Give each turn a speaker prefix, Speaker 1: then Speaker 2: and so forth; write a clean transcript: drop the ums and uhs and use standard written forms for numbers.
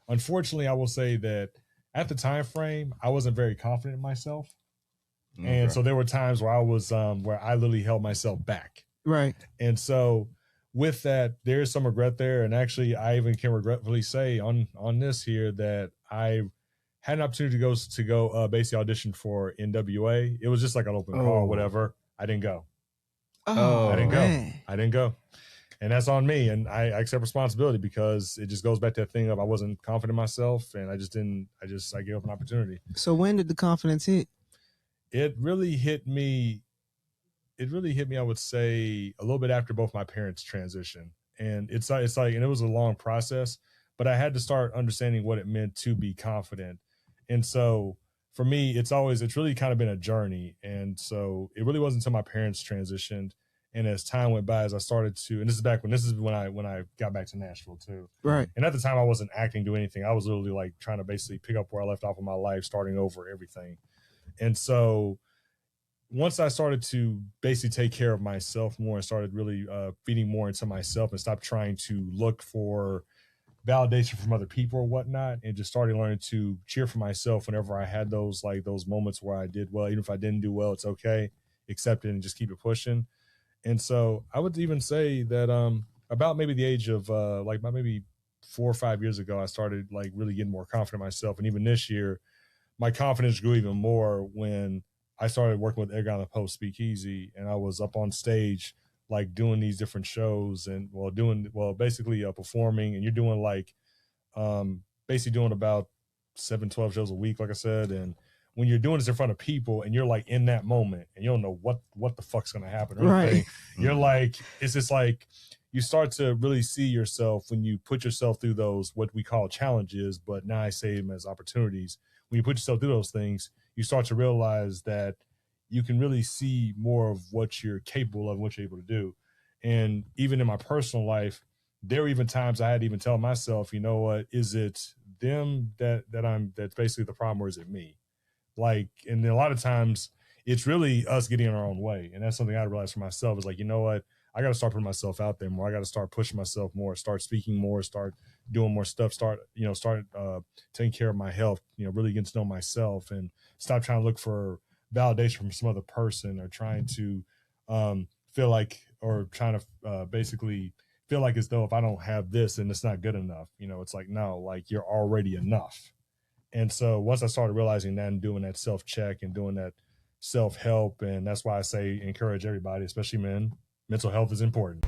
Speaker 1: unfortunately, I will say that at the time frame, I wasn't very confident in myself. And
Speaker 2: Okay.
Speaker 1: so there were times where I was where I literally held myself back.
Speaker 3: Right.
Speaker 1: And so with that, there is some regret there. And actually, I even can regretfully say on this here that I had an opportunity to go basically audition for NWA. It was just like an open call or
Speaker 3: Oh.
Speaker 1: whatever. I didn't go.
Speaker 3: Oh,
Speaker 1: I didn't
Speaker 3: man.
Speaker 1: go. I didn't go. And that's on me. And I accept responsibility because it just goes back to that thing of I wasn't confident in myself and I gave up an opportunity.
Speaker 3: So when did the confidence hit?
Speaker 1: It really hit me. I would say a little bit after both my parents transitioned. And it's like, and it was a long process, but I had to start understanding what it meant to be confident. And so for me, it's really kind of been a journey. And so it really wasn't until my parents transitioned. And as time went by, as I started to, and this is when I got back to Nashville too.
Speaker 3: Right.
Speaker 1: And at the time I wasn't acting, doing anything. I was literally like trying to basically pick up where I left off in my life, starting over everything. And so once I started to basically take care of myself more and started really feeding more into myself and stopped trying to look for validation from other people or whatnot, and just started learning to cheer for myself whenever I had those moments where I did well, even if I didn't do well, it's okay, accept it and just keep it pushing. And so I would even say that about maybe the age of like about maybe 4 or 5 years ago, I started like really getting more confident in myself. And even this year, my confidence grew even more when I started working with Edgar Allan Poe Speakeasy, and I was up on stage like doing these different shows and basically performing, and you're doing like basically doing about 7-12 shows a week, like I said. And when you're doing this in front of people and you're like in that moment and you don't know what the fuck's gonna happen or anything, you're like, it's just like you start to really see yourself when you put yourself through those what we call challenges, but now I say them as opportunities. When you put yourself through those things, you start to realize that you can really see more of what you're capable of, what you're able to do. And even in my personal life, there were even times I had to even tell myself, you know what, is it them that's basically the problem, or is it me? Like, and a lot of times it's really us getting in our own way. And that's something I realized for myself is like, you know what, I got to start putting myself out there more. I got to start pushing myself more, start speaking more, start doing more stuff, start taking care of my health, really getting to know myself and stop trying to look for validation from some other person or trying to feel like, or trying to basically feel like as though if I don't have this and it's not good enough, it's like, no, like you're already enough. And so once I started realizing that and doing that self-check and doing that self-help, and that's why I say encourage everybody, especially men, mental health is important.